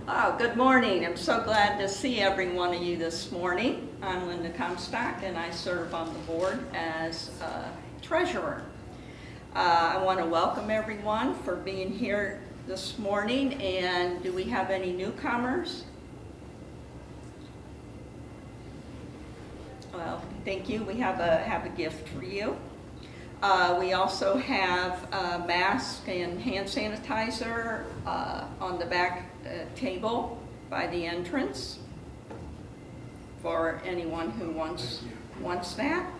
Oh, good morning. I'm so glad to see every one of you this morning. I'm Linda Comstock, and I serve on the board as treasurer. I want to welcome everyone for being here this morning. And do we have any newcomers? Well, thank you. We have a gift for you. We also have a mask and hand sanitizer on the back table by the entrance for anyone who wants that.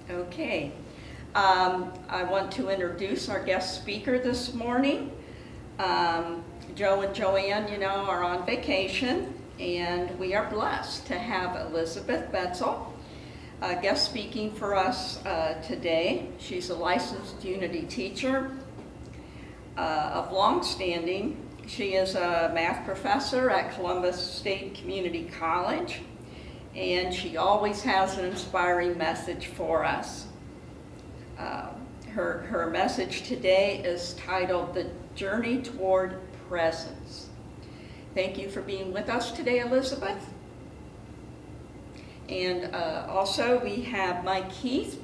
Okay. I want to introduce our guest speaker this morning. Joe and Joanne, are on vacation, and we are blessed to have Elizabeth Betzel guest speaking for us today. She's a licensed Unity teacher of long standing. She is a math professor at Columbus State Community College, and she always has an inspiring message for us. Her message today is titled The Journey Toward Presence. Thank you for being with us today, Elizabeth. And also we have Mike Keith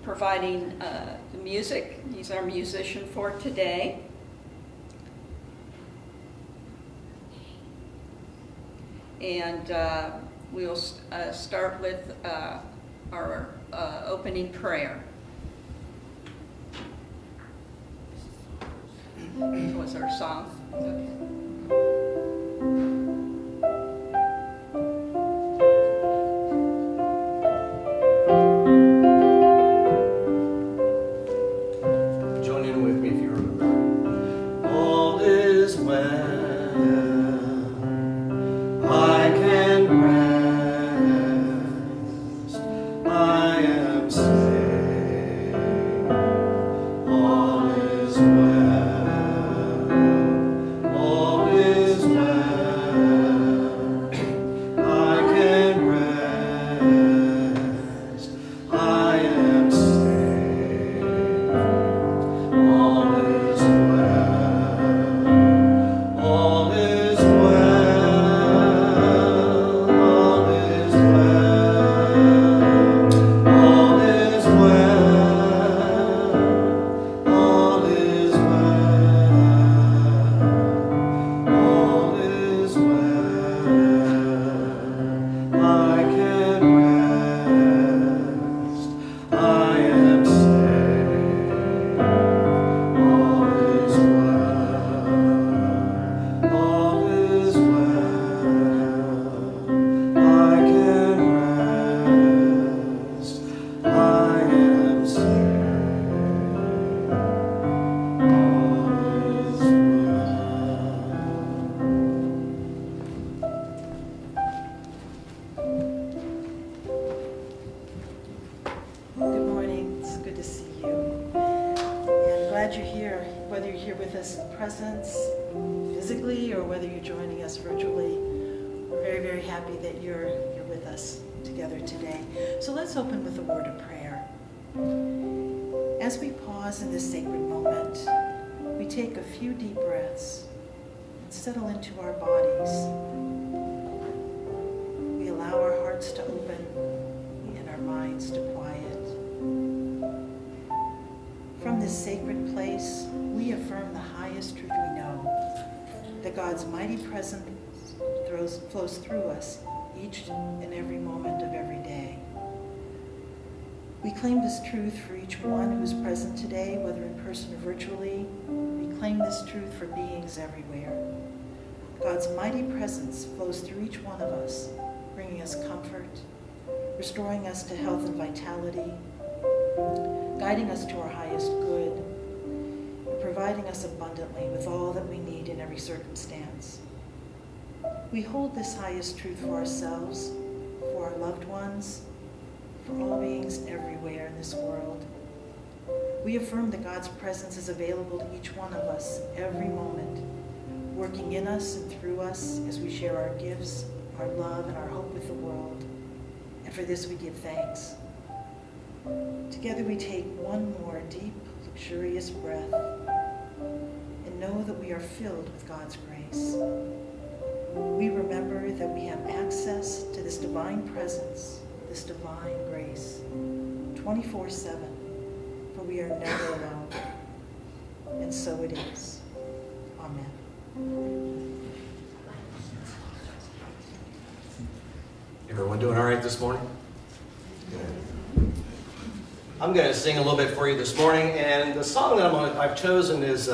providing the music. He's our musician for today. And we'll start with our opening prayer. What was our song? Okay. Settle into our bodies. We allow our hearts to open and our minds to quiet. From this sacred place, we affirm the highest truth we know, that God's mighty presence flows through us each and every moment of every day. We claim this truth for each one who is present today, whether in person or virtually. We claim this truth for beings everywhere. God's mighty presence flows through each one of us, bringing us comfort, restoring us to health and vitality, guiding us to our highest good, and providing us abundantly with all that we need in every circumstance. We hold this highest truth for ourselves, for our loved ones, for all beings everywhere in this world. We affirm that God's presence is available to each one of us every moment, working in us and through us as we share our gifts, our love, and our hope with the world. And for this we give thanks. Together we take one more deep, luxurious breath and know know that we are filled with God's grace. We remember that we have access to this divine presence, this divine grace, 24/7, for we are never alone. And so it is. Amen. Everyone doing all right this morning? Good. I'm going to sing a little bit for you this morning, and the song that I've chosen is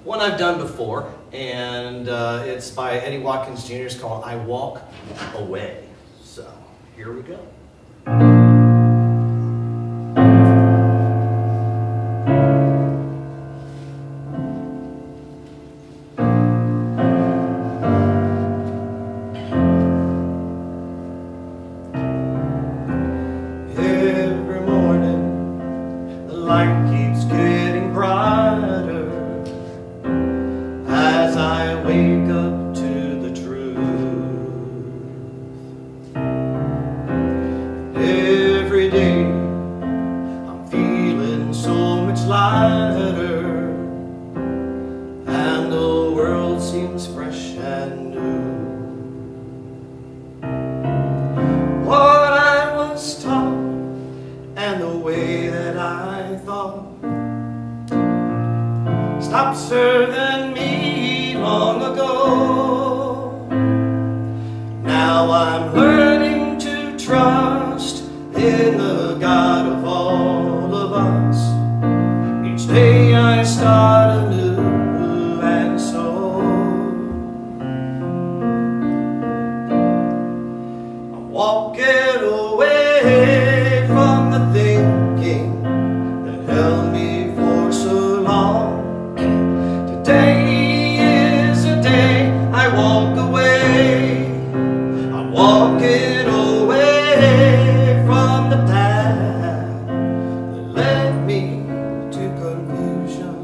one I've done before, and it's by Eddie Watkins Jr. It's called "I Walk Away." So here we go. Stopped serving me long ago. Now I'm learning to trust in the God of all of us. Each day I start anew, and so I'm walking away from the thinking that held me for so long. Today is a day I walk away. I'm walking away from the path that led me to confusion.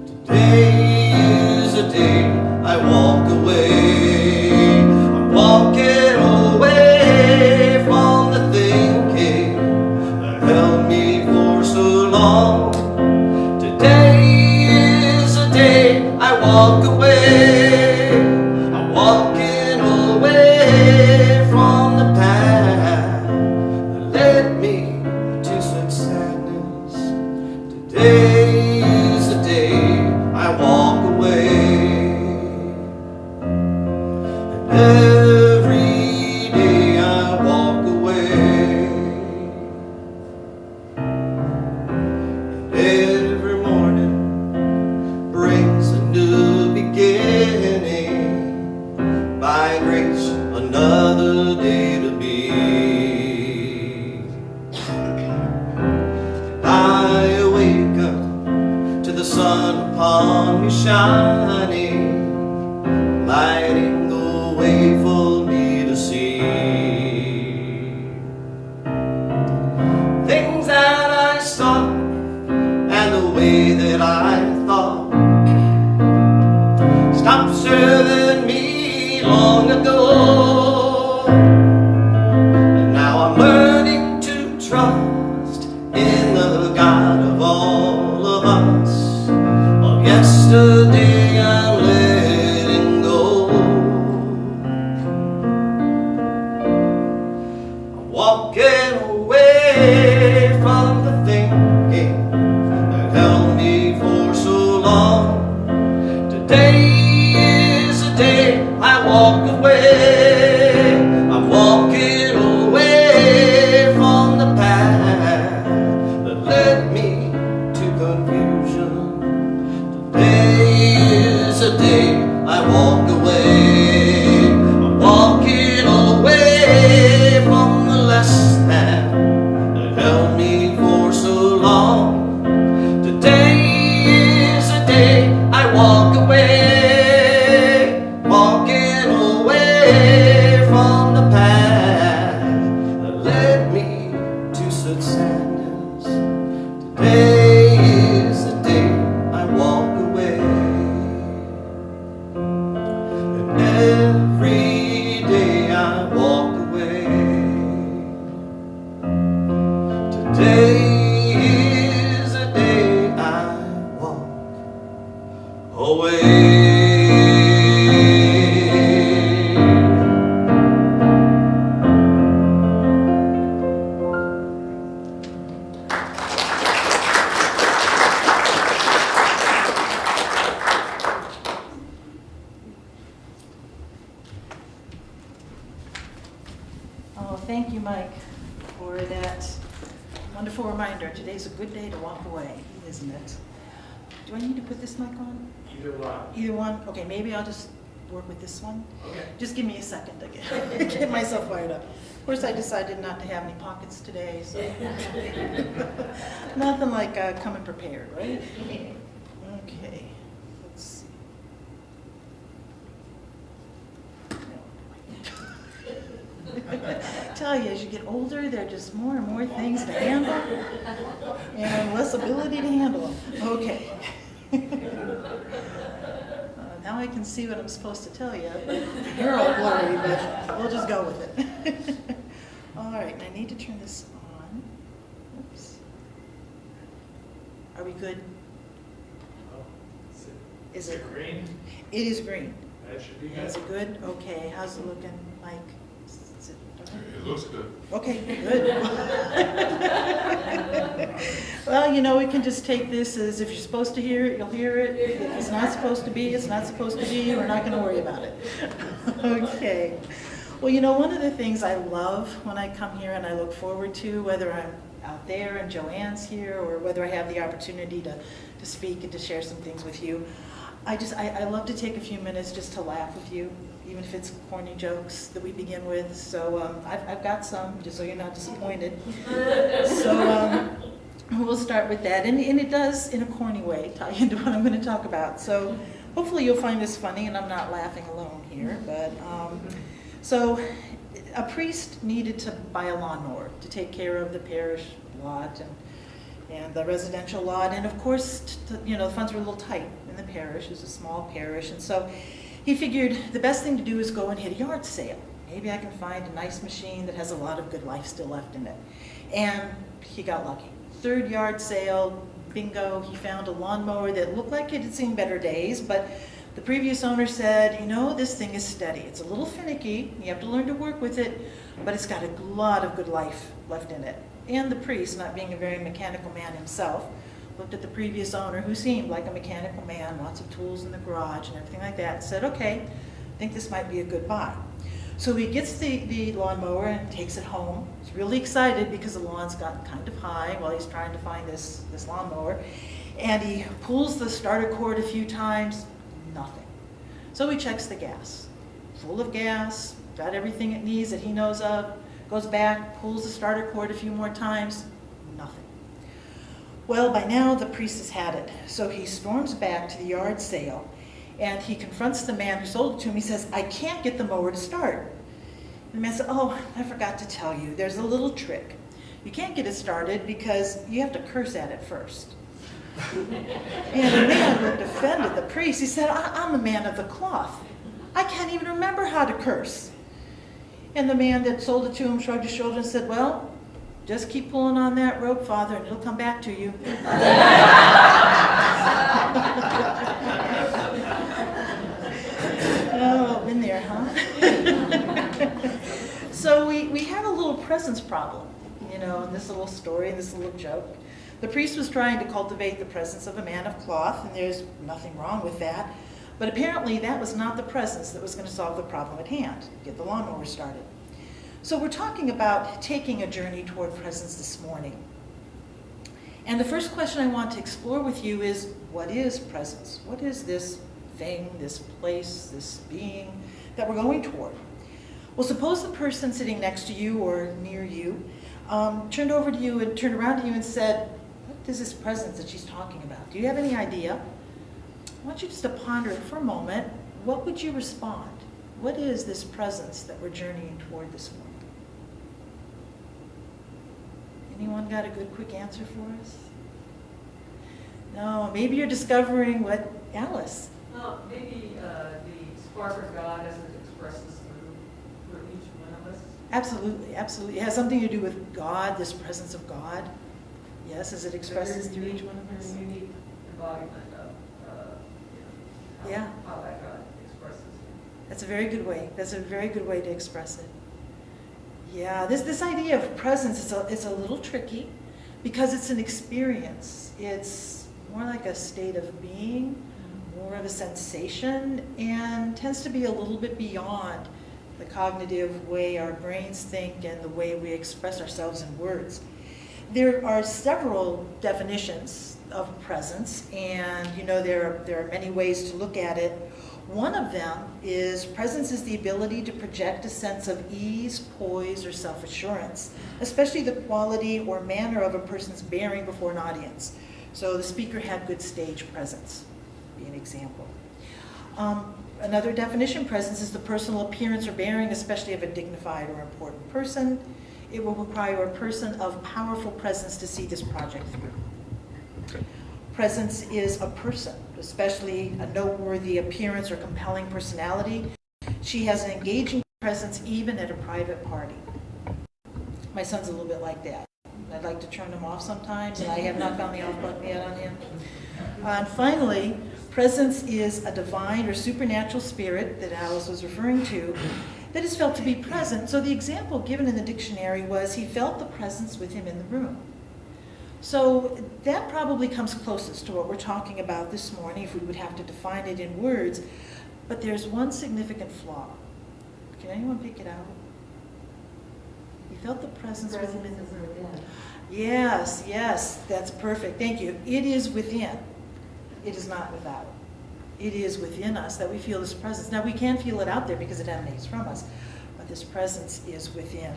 Today is a day I walk away. I'm walking away from the thinking that held me for so long. I walk away. I'm walking away from the path that led me to such sadness. Today is the day I walk away. And every day I walk away. And every morning brings a new beginning. By grace, another day to be. I awaken to the sun upon me shining, lighting the way for me to see. Things that I saw and the way that I thought stopped serving me long ago. And now I'm learning to trust in the God of all of us. Of yesterday I'm letting go. I'm walking away from the thinking that held me for so long. Today I walk away. I'm walking away from the path that led me to confusion. Today is a day I walk away. I'm walking away from the less than that held me for so long. Today is a day I walk away. Walking away from the path that led me to such sadness. Today is the day I walk away. away. Oh, thank you, Mike, for that wonderful reminder. Today's a good day to walk away, isn't it? Do I need to put this mic on? Either one. Either one? Okay, maybe I'll just work with this one. Okay. Just give me a second to get myself fired up. Of course, I decided not to have any pockets today, so. Nothing like coming prepared, right? Okay, let's see. Tell you, as you get older, there are just more and more things to handle and less ability to handle them. Okay. Now I can see what I'm supposed to tell you. You're all blurry, but we'll just go with it. All right, and I need to turn this on. Oops. Are we good? Is it green? It is green. That should be Is good. it good? Okay, how's it looking, Mike? Is it dark? It looks good. Okay, good. Well, you know, we can just take this as if you're supposed to hear it, you'll hear it. If it's not supposed to be, it's not supposed to be. We're not going to worry about it. Okay. Well, you know, one of the things I love when I come here and I look forward to, whether I'm out there and Joanne's here or whether I have the opportunity to speak and to share some things with you, I love to take a few minutes just to laugh with you, even if it's corny jokes that we begin with. So I've got some, just so you're not disappointed. So we'll start with that. And it does, in a corny way, tie into what I'm going to talk about. So hopefully you'll find this funny, and I'm not laughing alone here. But so a priest needed to buy a lawnmower to take care of the parish lot and the residential lot. And of course, you know, the funds were a little tight in the parish. It's a small parish. And so he figured the best thing to do is go and hit a yard sale. Maybe I can find a nice machine that has a lot of good life still left in it. And he got lucky. Third yard sale, bingo, he found a lawnmower that looked like it had seen better days, but the previous owner said, you know, this thing is steady. It's a little finicky. You have to learn to work with it, but it's got a lot of good life left in it. And the priest, not being a very mechanical man himself, looked at the previous owner, who seemed like a mechanical man, lots of tools in the garage and everything like that, and said, okay, I think this might be a good buy. So he gets the lawnmower and takes it home. He's really excited because the lawn's gotten kind of high while he's trying to find this lawnmower. And he pulls the starter cord a few times, nothing. So he checks the gas. Full of gas, got everything it needs that he knows of, goes back, pulls the starter cord a few more times, nothing. Well, by now the priest has had it. So he storms back to the yard sale and he confronts the man who sold it to him. He says, I can't get the mower to start. And the man said, oh, I forgot to tell you, there's a little trick. You can't get it started because you have to curse at it first. And the man looked offended, the priest. He said, I'm a man of the cloth. I can't even remember how to curse. And the man that sold it to him shrugged his shoulders and said, well, just keep pulling on that rope, Father, and it'll come back to you. Oh, been there, huh? So we had a little presence problem, you know, in this little story, this little joke. The priest was trying to cultivate the presence of a man of cloth, and there's nothing wrong with that. But apparently that was not the presence that was going to solve the problem at hand, get the lawnmower started. So we're talking about taking a journey toward presence this morning. And the first question I want to explore with you is, what is presence? What is this thing, this place, this being that we're going toward? Well, suppose the person sitting next to you or near you turned over to you and turned around to you and said, what is this presence that she's talking about? Do you have any idea? I want you just to ponder it for a moment. What would you respond? What is this presence that we're journeying toward this morning? Anyone got a good quick answer for us? No, maybe you're discovering what, Alice? Well, maybe the spark of God as it expresses through each one of us. Absolutely, absolutely. It has something to do with God, this presence of God. Yes, as it expresses through each one of us. There's a unique embodiment of That's a very good way. That's a very good way to express it. Yeah, this idea of presence is a little tricky because it's an experience. It's more like a state of being, more of a sensation, and tends to be a little bit beyond the cognitive way our brains think and the way we express ourselves in words. There are several definitions of presence, and there are many ways to look at it. One of them is presence is the ability to project a sense of ease, poise, or self-assurance, especially the quality or manner of a person's bearing before an audience. So the speaker had good stage presence, be an example. Another definition, presence is the personal appearance or bearing, especially of a dignified or important person. It will require a person of powerful presence to see this project through. Presence is a person, especially a noteworthy appearance or compelling personality. She has an engaging presence even at a private party. My son's a little bit like that. I'd like to turn him off sometimes, and I have not found the off button yet on him. And finally, presence is a divine or supernatural spirit that Alice was referring to that is felt to be present. So the example given in the dictionary was he felt the presence with him in the room. So that probably comes closest to what we're talking about this morning if we would have to define it in words. But there's one significant flaw. Can anyone pick it out? He felt the presence with him in the room. Yes, that's perfect. Thank you. It is within. It is not without. It is within us that we feel this presence. Now we can feel it out there because it emanates from us, but this presence is within.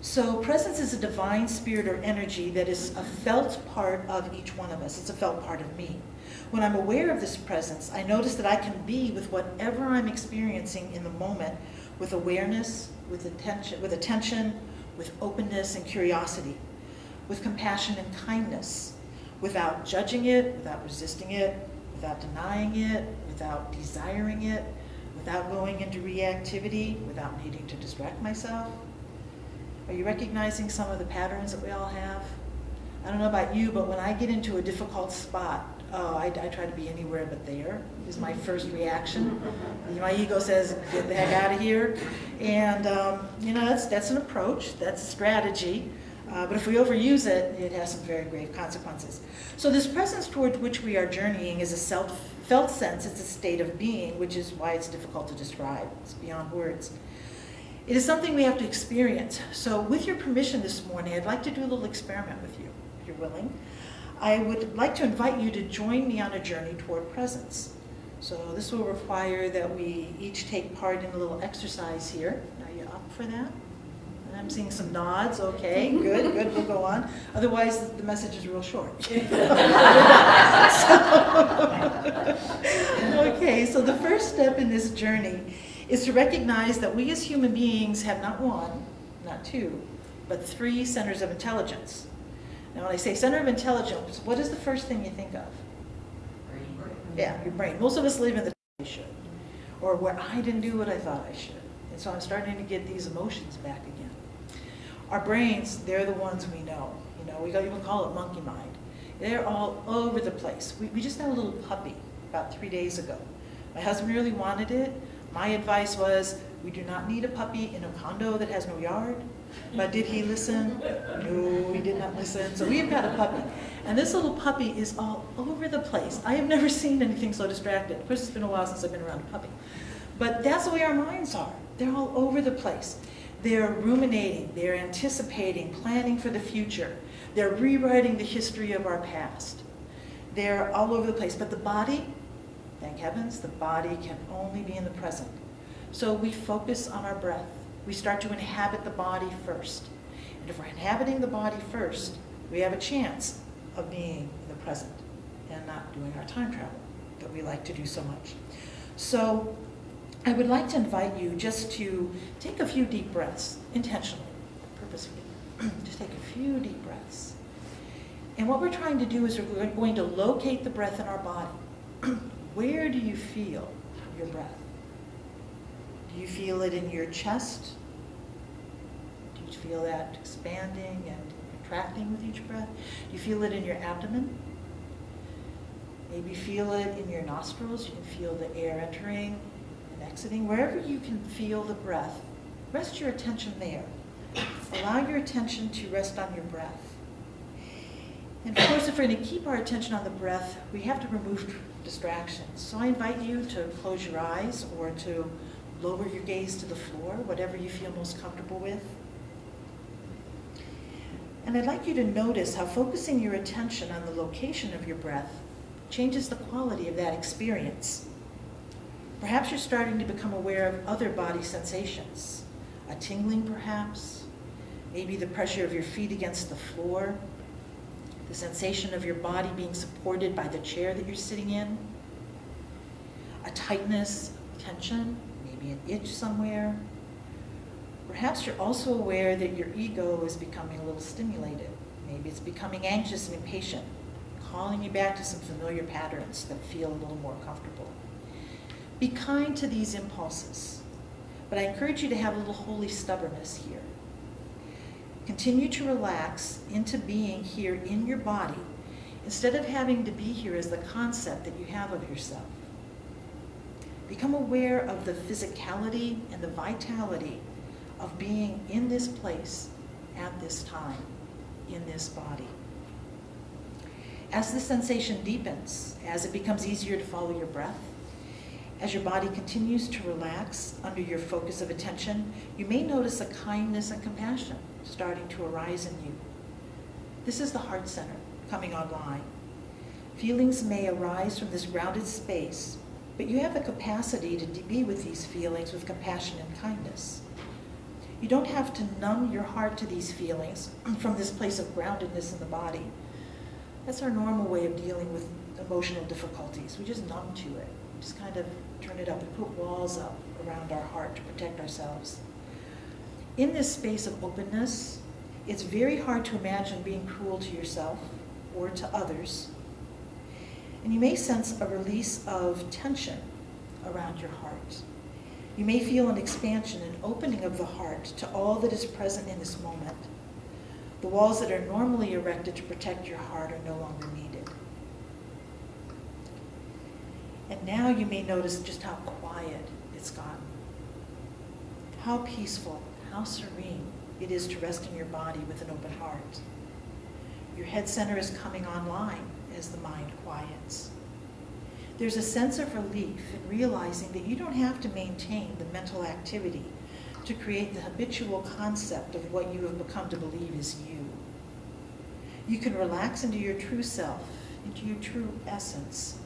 So presence is a divine spirit or energy that is a felt part of each one of us. It's a felt part of me. When I'm aware of this presence, I notice that I can be with whatever I'm experiencing in the moment with awareness, with attention, with openness and curiosity, with compassion and kindness, without judging it, without resisting it, without denying it, without desiring it, without going into reactivity, without needing to distract myself. Are you recognizing some of the patterns that we all have? I don't know about you, but when I get into a difficult spot, I try to be anywhere but there, is my first reaction. My ego says, get the heck out of here. And, that's an approach, that's a strategy. But if we overuse it, it has some very grave consequences. So this presence toward which we are journeying is a felt sense. It's a state of being, which is why it's difficult to describe. It's beyond words. It is something we have to experience. So with your permission this morning, I'd like to do a little experiment with you, if you're willing. I would like to invite you to join me on a journey toward presence. So this will require that we each take part in a little exercise here. Are you up for that? I'm seeing some nods. Okay, good, we'll go on. Otherwise, the message is real short. Okay, so the first step in this journey is to recognize that we as human beings have not one, not two, but 3 centers of intelligence. Now, when I say center of intelligence, what is the first thing you think of? Brain. Yeah, your brain. Most of us live in the I should, or where I didn't do what I thought I should. And so I'm starting to get these emotions back again. Our brains, they're the ones we know. We even call it monkey mind. They're all over the place. We just had a little puppy about 3 days ago. My husband really wanted it. My advice was, we do not need a puppy in a condo that has no yard. But did he listen? No, he did not listen. So we've got a puppy. And this little puppy is all over the place. I have never seen anything so distracted. Of course, it's been a while since I've been around a puppy. But that's the way our minds are. They're all over the place. They're ruminating, they're anticipating, planning for the future. They're rewriting the history of our past. They're all over the place. But the body, thank heavens, the body can only be in the present. So we focus on our breath. We start to inhabit the body first. And if we're inhabiting the body first, we have a chance of being in the present and not doing our time travel that we like to do so much. So I would like to invite you just to take a few deep breaths, intentionally, purposefully. Just take a few deep breaths. And what we're trying to do is we're going to locate the breath in our body. Where do you feel your breath? Do you feel it in your chest? Do you feel that expanding and contracting with each breath? Do you feel it in your abdomen? Maybe feel it in your nostrils. You can feel the air entering and exiting, wherever you can feel the breath, rest your attention there. Allow your attention to rest on your breath. And of course, if we're going to keep our attention on the breath, we have to remove distractions. So I invite you to close your eyes or to lower your gaze to the floor, whatever you feel most comfortable with. And I'd like you to notice how focusing your attention on the location of your breath changes the quality of that experience. Perhaps you're starting to become aware of other body sensations, a tingling perhaps, maybe the pressure of your feet against the floor, the sensation of your body being supported by the chair that you're sitting in, a tightness, tension, maybe an itch somewhere. Perhaps you're also aware that your ego is becoming a little stimulated. Maybe it's becoming anxious and impatient, calling you back to some familiar patterns that feel a little more comfortable. Be kind to these impulses, but I encourage you to have a little holy stubbornness here. Continue to relax into being here in your body instead of having to be here as the concept that you have of yourself. Become aware of the physicality and the vitality of being in this place at this time, in this body. As the sensation deepens, as it becomes easier to follow your breath, as your body continues to relax under your focus of attention, you may notice a kindness and compassion starting to arise in you. This is the heart center coming online. Feelings may arise from this grounded space, but you have the capacity to be with these feelings with compassion and kindness. You don't have to numb your heart to these feelings from this place of groundedness in the body. That's our normal way of dealing with emotional difficulties. We just numb to it. We just kind of turn it up and put walls up around our heart to protect ourselves. In this space of openness, it's very hard to imagine being cruel to yourself or to others. And you may sense a release of tension around your heart. You may feel an expansion, an opening of the heart to all that is present in this moment. The walls that are normally erected to protect your heart are no longer needed. And now you may notice just how quiet it's gotten. How peaceful, how serene it is to rest in your body with an open heart. Your head center is coming online as the mind quiets. There's a sense of relief in realizing that you don't have to maintain the mental activity to create the habitual concept of what you have become to believe is you. You can relax into your true self, into your true essence.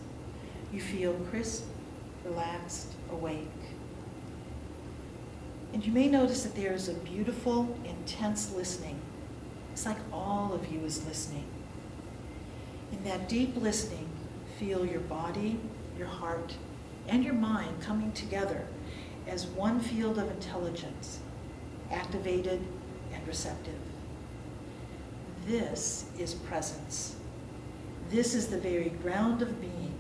You feel crisp, relaxed, awake. And you may notice that there is a beautiful, intense listening. It's like all of you is listening. In that deep listening, feel your body, your heart, and your mind coming together as one field of intelligence, activated and receptive. This is presence. This is the very ground of being.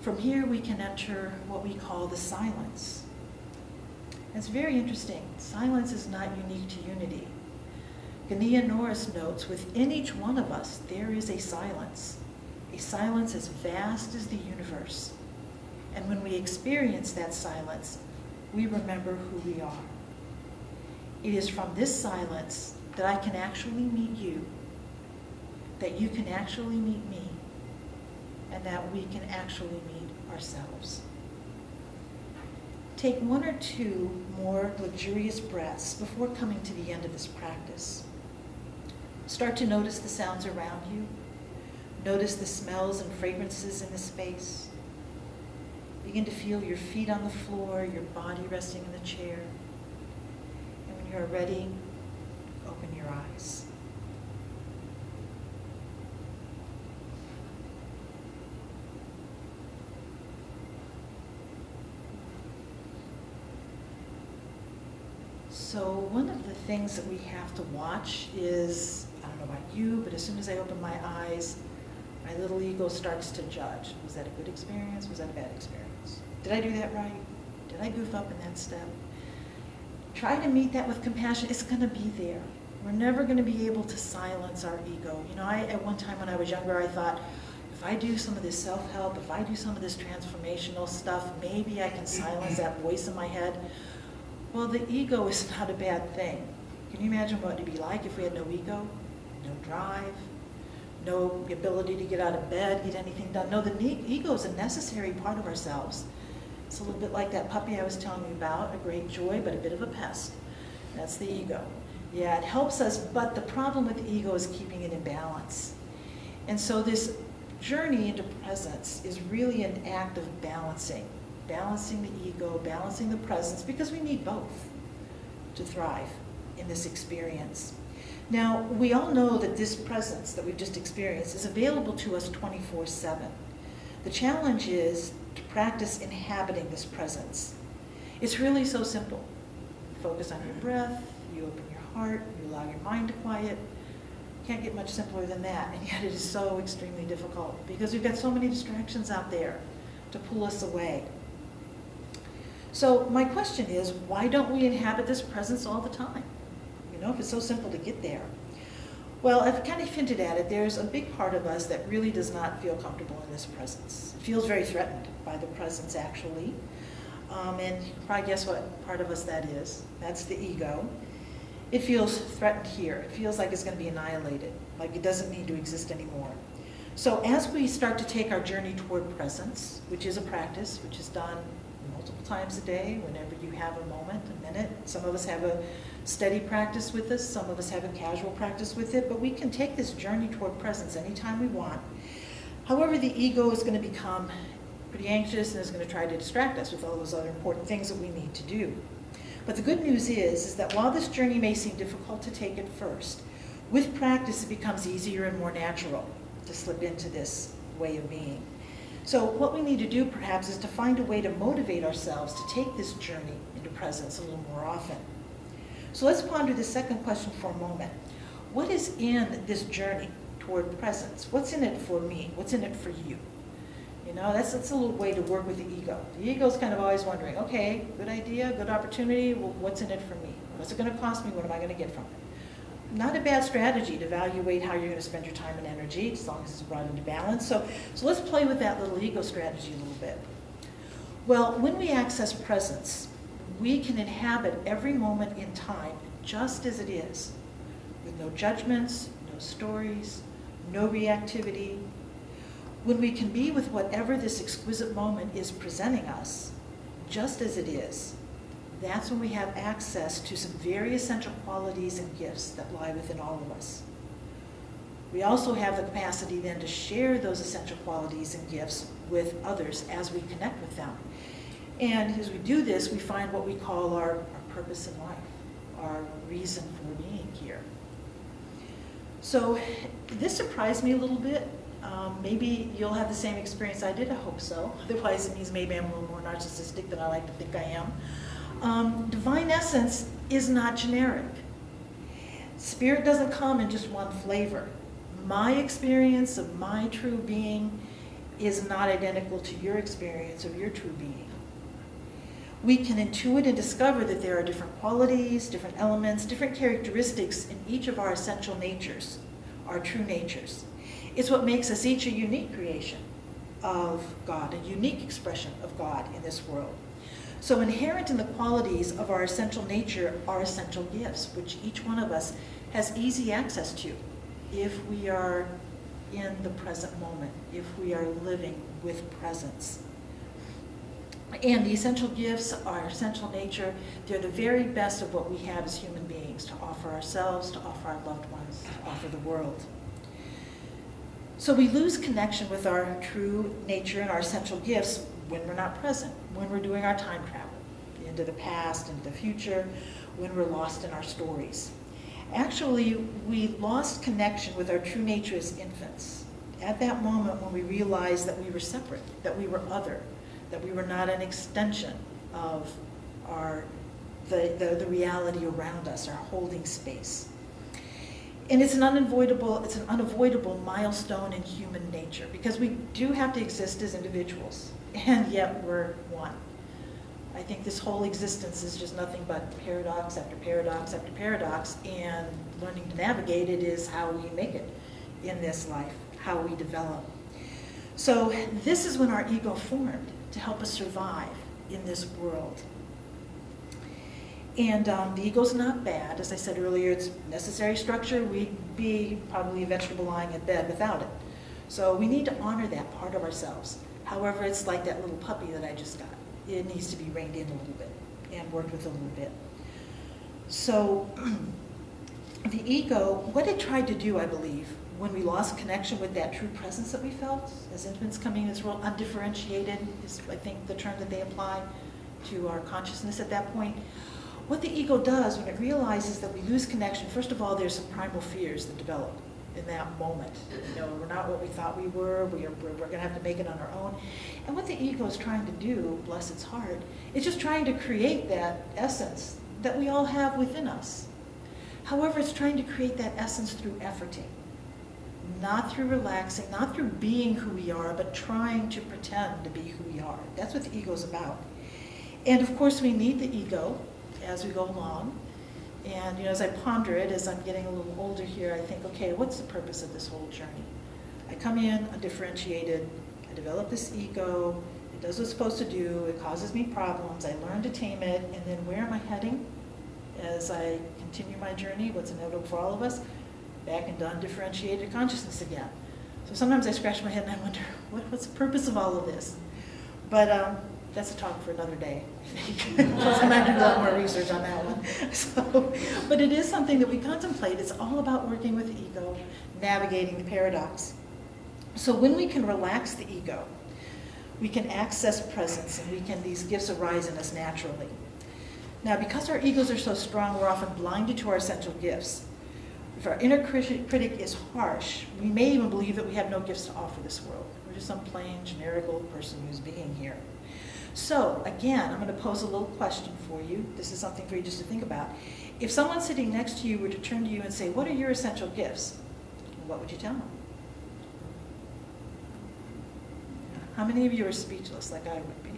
From here we can enter what we call the silence. It's very interesting. Silence is not unique to unity. Gania Norris notes, within each one of us there is a silence as vast as the universe. And when we experience that silence, we remember who we are. It is from this silence that I can actually meet you, that you can actually meet me, and that we can actually meet ourselves. Take one or two more luxurious breaths before coming to the end of this practice. Start to notice the sounds around you. Notice the smells and fragrances in the space. Begin to feel your feet on the floor, your body resting in the chair. And when you're ready, open your eyes. So one of the things that we have to watch is, I don't know about you, but as soon as I open my eyes, my little ego starts to judge. Was that a good experience? Was that a bad experience? Did I do that right? Did I goof up in that step? Try to meet that with compassion. It's going to be there. We're never going to be able to silence our ego. You know, at one time when I was younger, I thought, if if I do some of this self-help, if I do some of this transformational stuff, maybe I can silence that voice in my head. Well, the ego is not a bad thing. Can you imagine what it would be like if we had no ego, no drive, no ability to get out of bed, get anything done? No, the ego is a necessary part of ourselves. It's a little bit like that puppy I was telling you about, a great joy, but a bit of a pest. That's the ego. Yeah, it helps us, but the problem with the ego is keeping it in balance. And so this journey into presence is really an act of balancing the ego, balancing the presence, because we need both to thrive in this experience. Now, we all know that this presence that we've just experienced is available to us 24/7. The challenge is to practice inhabiting this presence. It's really so simple. You focus on your breath, you open your heart, you allow your mind to quiet. Can't get much simpler than that, and yet it is so extremely difficult because we've got so many distractions out there to pull us away. So my question is, why don't we inhabit this presence all the time? You know, if it's so simple to get there. Well, I've kind of hinted at it. There's a big part of us that really does not feel comfortable in this presence. It feels very threatened by the presence, actually. And you can probably guess what part of us that is. That's the ego. It feels threatened here. It feels like it's going to be annihilated, like it doesn't need to exist anymore. So as we start to take our journey toward presence, which is a practice, which is done multiple times a day, whenever you have a moment, a minute. Some of us have a steady practice with this, some of us have a casual practice with it, but we can take this journey toward presence anytime we want. However, the ego is going to become pretty anxious and is going to try to distract us with all those other important things that we need to do. But the good news is that while this journey may seem difficult to take at first, with practice it becomes easier and more natural to slip into this way of being. So what we need to do perhaps is to find a way to motivate ourselves to take this journey into presence a little more often. So let's ponder the second question for a moment. What is in this journey toward presence? What's in it for me? What's in it for you? You know, that's a little way to work with the ego. The ego's kind of always wondering, okay, good idea, good opportunity, well, what's in it for me? What's it going to cost me? What am I going to get from it? Not a bad strategy to evaluate how you're going to spend your time and energy, as long as it's brought into balance. So let's play with that little ego strategy a little bit. Well, when we access presence, we can inhabit every moment in time just as it is, with no judgments, no stories, no reactivity. When we can be with whatever this exquisite moment is presenting us, just as it is, that's when we have access to some very essential qualities and gifts that lie within all of us. We also have the capacity then to share those essential qualities and gifts with others as we connect with them. And as we do this, we find what we call our purpose in life, our reason for being here. So this surprised me a little bit. Maybe you'll have the same experience I did, I hope so. Otherwise it means maybe I'm a little more narcissistic than I like to think I am. Divine essence is not generic. Spirit doesn't come in just one flavor. My experience of my true being is not identical to your experience of your true being. We can intuit and discover that there are different qualities, different elements, different characteristics in each of our essential natures, our true natures. It's what makes us each a unique creation of God, a unique expression of God in this world. So inherent in the qualities of our essential nature are essential gifts, which each one of us has easy access to if we are in the present moment, if we are living with presence. And the essential gifts, our essential nature, they're the very best of what we have as human beings to offer ourselves, to offer our loved ones, to offer the world. So we lose connection with our true nature and our essential gifts when we're not present, when we're doing our time travel into the past, into the future, when we're lost in our stories. Actually, we lost connection with our true nature as infants. At that moment when we realized that we were separate, that we were other, that we were not an extension of the reality around us, our holding space. And it's an unavoidable milestone in human nature, because we do have to exist as individuals, and yet we're one. I think this whole existence is just nothing but paradox after paradox after paradox, and learning to navigate it is how we make it in this life, how we develop. So this is when our ego formed to help us survive in this world. And the ego's not bad. As I said earlier, it's necessary structure. We'd be probably a vegetable lying in bed without it. So we need to honor that part of ourselves. However, it's like that little puppy that I just got. It needs to be reined in a little bit and worked with a little bit. So the ego, what it tried to do, I believe, when we lost connection with that true presence that we felt as infants coming in this world, undifferentiated is, I think, the term that they apply to our consciousness at that point. What the ego does when it realizes that we lose connection, first of all, there's some primal fears that develop in that moment. You know, we're not what we thought we were, we're going to have to make it on our own. And what the ego is trying to do, bless its heart, is just trying to create that essence that we all have within us. However, it's trying to create that essence through efforting. Not through relaxing, not through being who we are, but trying to pretend to be who we are. That's what the ego's about. And of course, we need the ego as we go along. And you know, as I ponder it, as I'm getting a little older here, I think, okay, what's the purpose of this whole journey? I come in undifferentiated, I develop this ego, it does what it's supposed to do, it causes me problems, I learn to tame it, and then where am I heading as I continue my journey? What's inevitable for all of us? Back into undifferentiated consciousness again. So sometimes I scratch my head and I wonder, what's the purpose of all of this? But that's a talk for another day, I think. Plus I might do a lot more research on that one. So, but it is something that we contemplate. It's all about working with the ego, navigating the paradox. So when we can relax the ego, we can access presence, and these gifts arise in us naturally. Now, because our egos are so strong, we're often blinded to our essential gifts. If our inner critic is harsh, we may even believe that we have no gifts to offer this world. We're just some plain, generic old person who's being here. So, again, I'm going to pose a little question for you. This is something for you just to think about. If someone sitting next to you were to turn to you and say, what are your essential gifts? What would you tell them? How many of you are speechless like I would be?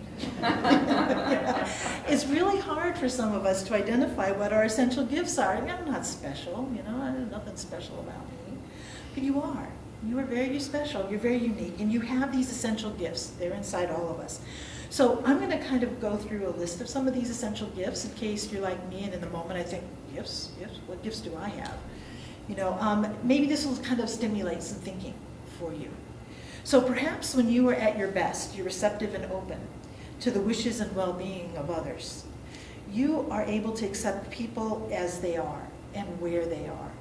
It's really hard for some of us to identify what our essential gifts are. I'm not special, you know, there's nothing special about me. But you are. You are very special. You're very unique. And you have these essential gifts. They're inside all of us. So I'm going to kind of go through a list of some of these essential gifts in case you're like me and in the moment I think, gifts? What gifts do I have? You know, maybe this will kind of stimulate some thinking for you. So perhaps when you are at your best, you're receptive and open to the wishes and well-being of others. You are able to accept people as they are and where they are.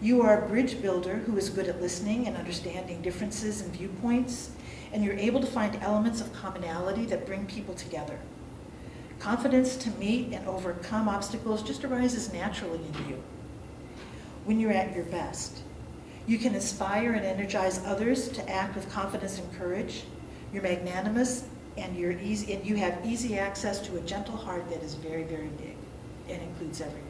You are a bridge builder who is good at listening and understanding differences and viewpoints, and you're able to find elements of commonality that bring people together. Confidence to meet and overcome obstacles just arises naturally in you. When you're at your best, you can inspire and energize others to act with confidence and courage. You're magnanimous, and you have easy access to a gentle heart that is very, very big and includes everyone.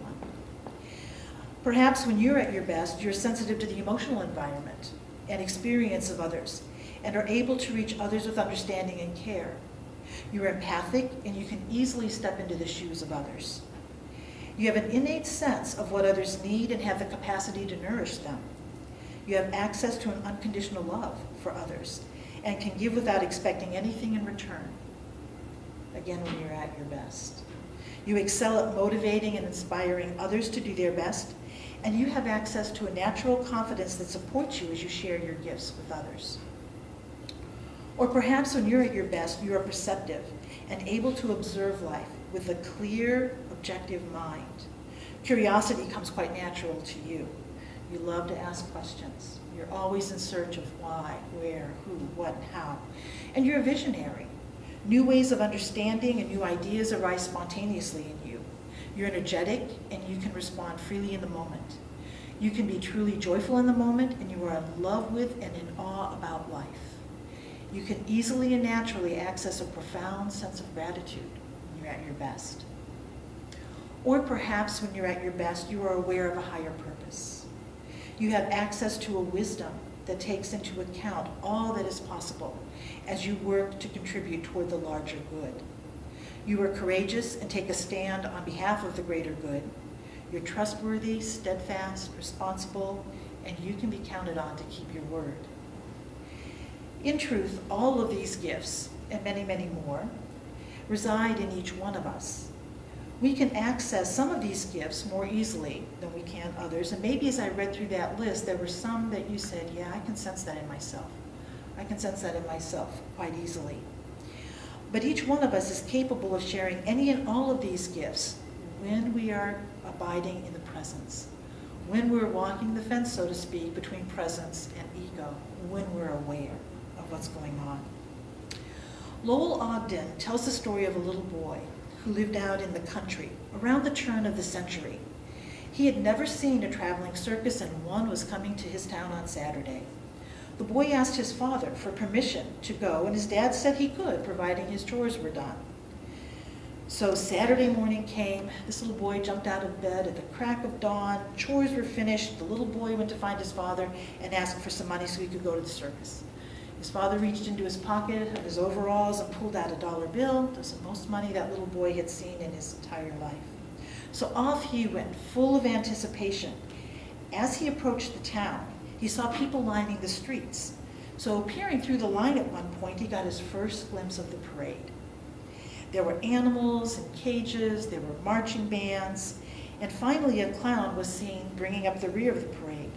Perhaps when you're at your best, you're sensitive to the emotional environment and experience of others, and are able to reach others with understanding and care. You're empathic, and you can easily step into the shoes of others. You have an innate sense of what others need and have the capacity to nourish them. You have access to an unconditional love for others and can give without expecting anything in return. Again, when you're at your best. You excel at motivating and inspiring others to do their best, and you have access to a natural confidence that supports you as you share your gifts with others. Or perhaps when you're at your best, you are perceptive and able to observe life with a clear, objective mind. Curiosity comes quite natural to you. You love to ask questions. You're always in search of why, where, who, what, and how. And you're a visionary. New ways of understanding and new ideas arise spontaneously in you. You're energetic, and you can respond freely in the moment. You can be truly joyful in the moment, and you are in love with and in awe about life. You can easily and naturally access a profound sense of gratitude when you're at your best. Or perhaps when you're at your best, you are aware of a higher purpose. You have access to a wisdom that takes into account all that is possible as you work to contribute toward the larger good. You are courageous and take a stand on behalf of the greater good. You're trustworthy, steadfast, responsible, and you can be counted on to keep your word. In truth, all of these gifts, and many, many more, reside in each one of us. We can access some of these gifts more easily than we can others. And maybe as I read through that list, there were some that you said, yeah, I can sense that in myself. I can sense that in myself quite easily. But each one of us is capable of sharing any and all of these gifts when we are abiding in the presence, when we're walking the fence, so to speak, between presence and ego, when we're aware of what's going on. Lowell Ogden tells the story of a little boy who lived out in the country around the turn of the century. He had never seen a traveling circus, and one was coming to his town on Saturday. The boy asked his father for permission to go, and his dad said he could, providing his chores were done. So Saturday morning came, this little boy jumped out of bed at the crack of dawn, chores were finished, the little boy went to find his father and asked for some money so he could go to the circus. His father reached into his pocket of his overalls and pulled out a dollar bill. That was the most money that little boy had seen in his entire life. So off he went, full of anticipation. As he approached the town, he saw people lining the streets. So peering through the line at one point, he got his first glimpse of the parade. There were animals in cages, there were marching bands, and finally a clown was seen bringing up the rear of the parade.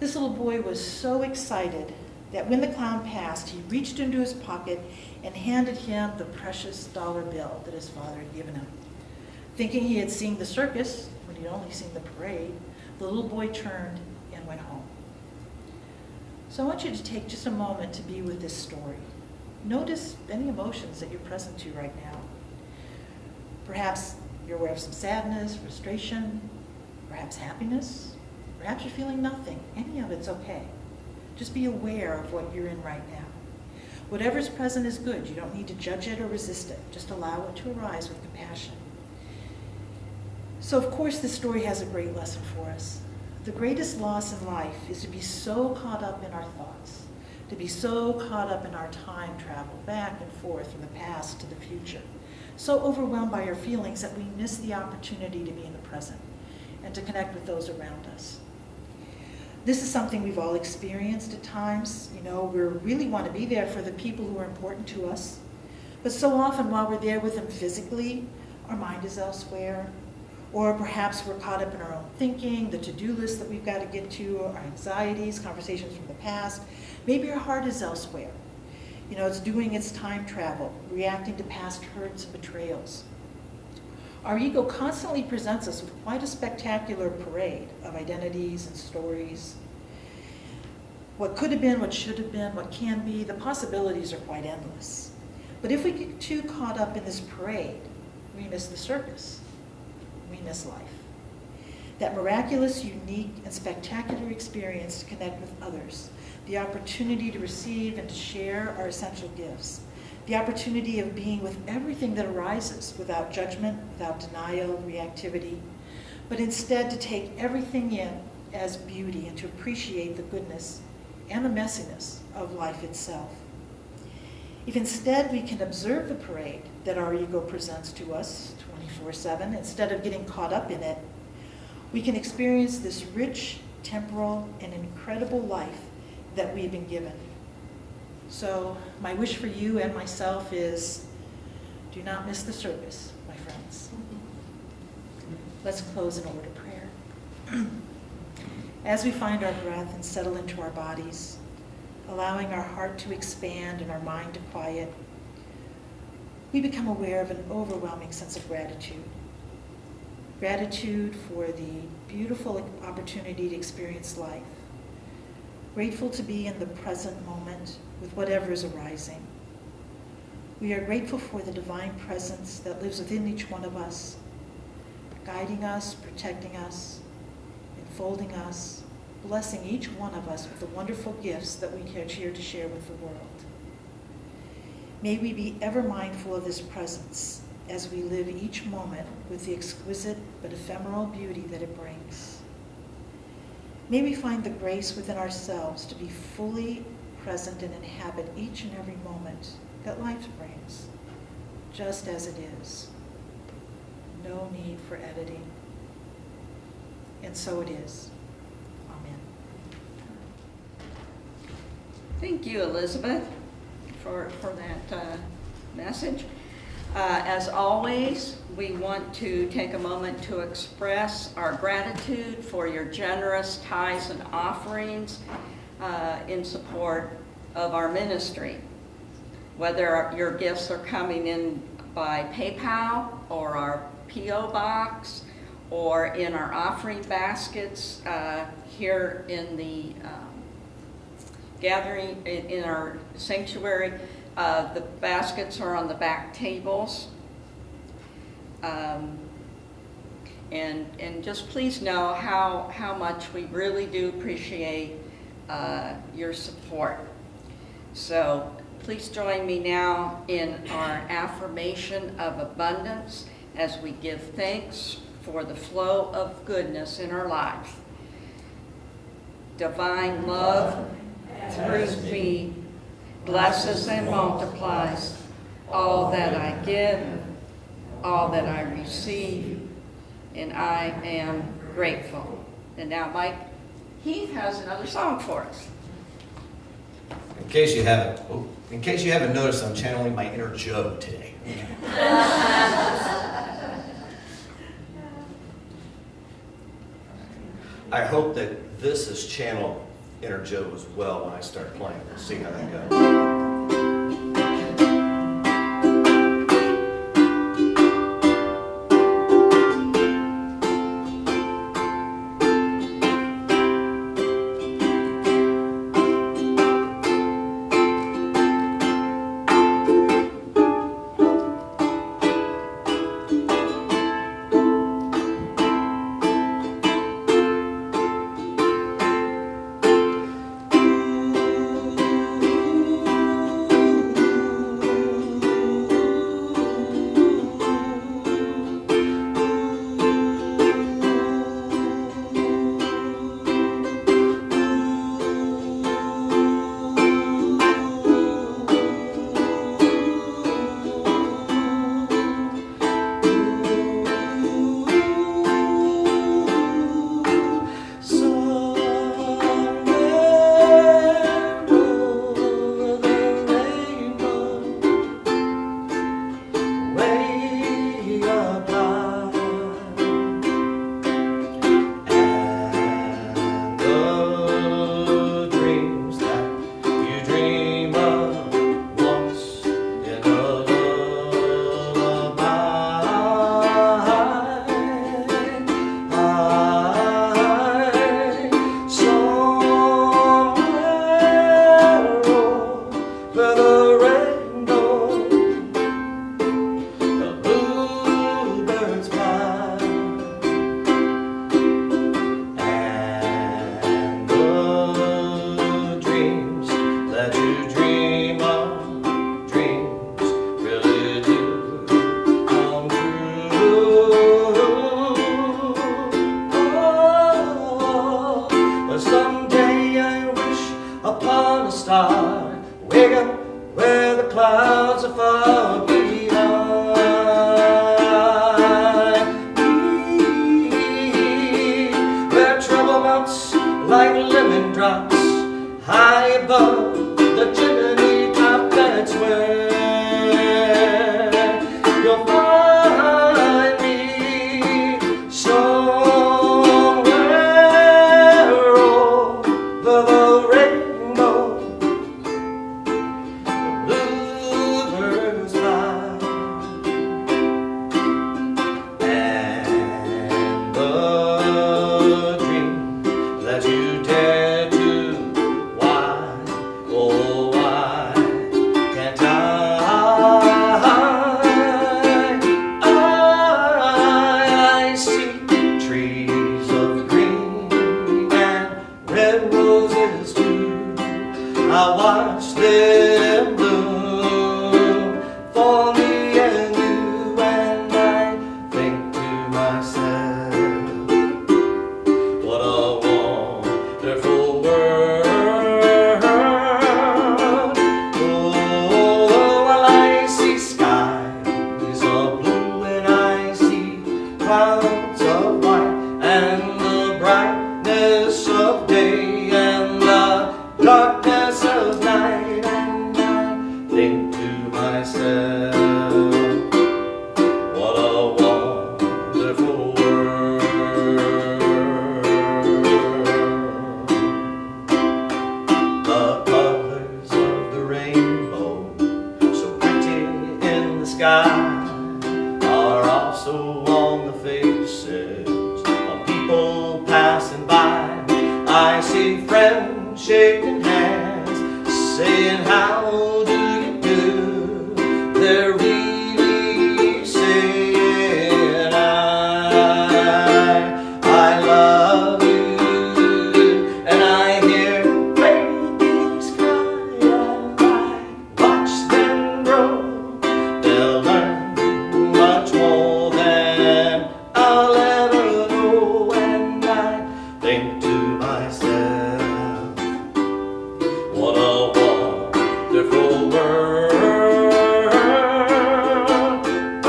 This little boy was so excited that when the clown passed, he reached into his pocket and handed him the precious dollar bill that his father had given him. Thinking he had seen the circus, when he'd only seen the parade, the little boy turned and went home. So I want you to take just a moment to be with this story. Notice any emotions that you're present to right now. Perhaps you're aware of some sadness, frustration, perhaps happiness, perhaps you're feeling nothing. Any of it's okay. Just be aware of what you're in right now. Whatever's present is good. You don't need to judge it or resist it. Just allow it to arise with compassion. So of course this story has a great lesson for us. The greatest loss in life is to be so caught up in our thoughts, to be so caught up in our time travel back and forth from the past to the future, so overwhelmed by our feelings that we miss the opportunity to be in the present and to connect with those around us. This is something we've all experienced at times. You know, we really want to be there for the people who are important to us. But so often while we're there with them physically, our mind is elsewhere. Or perhaps we're caught up in our own thinking, the to-do list that we've got to get to, our anxieties, conversations from the past. Maybe our heart is elsewhere. You know, it's doing its time travel, reacting to past hurts and betrayals. Our ego constantly presents us with quite a spectacular parade of identities and stories. What could have been, what should have been, what can be, the possibilities are quite endless. But if we get too caught up in this parade, we miss the circus. We miss life. That miraculous, unique, and spectacular experience to connect with others, the opportunity to receive and to share our essential gifts, the opportunity of being with everything that arises without judgment, without denial, reactivity, but instead to take everything in as beauty and to appreciate the goodness and the messiness of life itself. If instead we can observe the parade that our ego presents to us 24/7, instead of getting caught up in it, we can experience this rich, temporal, and incredible life that we've been given. So my wish for you and myself is, do not miss the circus, my friends. Let's close in a word of prayer. As we find our breath and settle into our bodies, allowing our heart to expand and our mind to quiet, we become aware of an overwhelming sense of gratitude. Gratitude for the beautiful opportunity to experience life. Grateful to be in the present moment with whatever is arising. We are grateful for the divine presence that lives within each one of us, guiding us, protecting us, enfolding us, blessing each one of us with the wonderful gifts that we are here to share with the world. May we be ever mindful of this presence as we live each moment with the exquisite but ephemeral beauty that it brings. May we find the grace within ourselves to be fully present and inhabit each and every moment that life brings, just as it is. No need for editing. And so it is. Amen. Thank you, Elizabeth, for that message. As always, we want to take a moment to express our gratitude for your generous tithes and offerings in support of our ministry. Whether your gifts are coming in by PayPal or our P.O. box or in our offering baskets here in the gathering in our sanctuary. The baskets are on the back tables. And just please know how much we really do appreciate your support. So please join me now in our affirmation of abundance as we give thanks for the flow of goodness in our life. Divine love through me blesses and multiplies all that I give, all that I receive, and I am grateful. And now Mike Heath has another song for us. In case you haven't noticed, I'm channeling my inner Joe today. I hope that this is channel inner Joe as well when I start playing. We'll see how that goes. Bluebirds think to myself, what a wonderful world. The colors of the rainbow, so pretty in the sky, are also on the faces of people passing by. I see friends shaking hands, saying, how do you do? They're really saying, I love you. And I hear babies cry, and I watch them grow. They'll learn much more than I'll ever know. And I think to myself, what a wonderful world.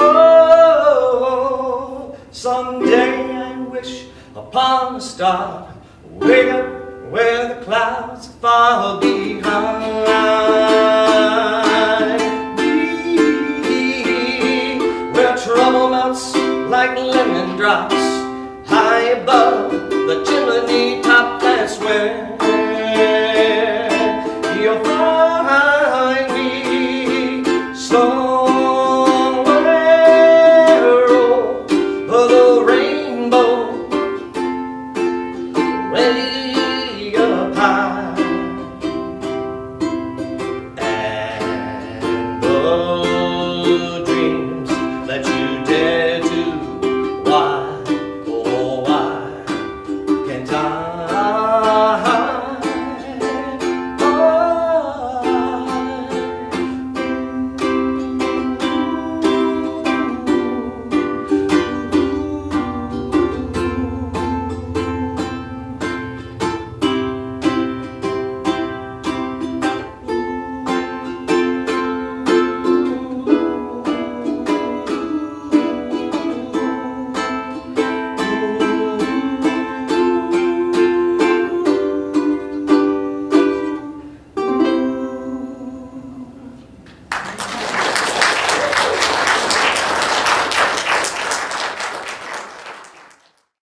Oh, someday I wish upon a star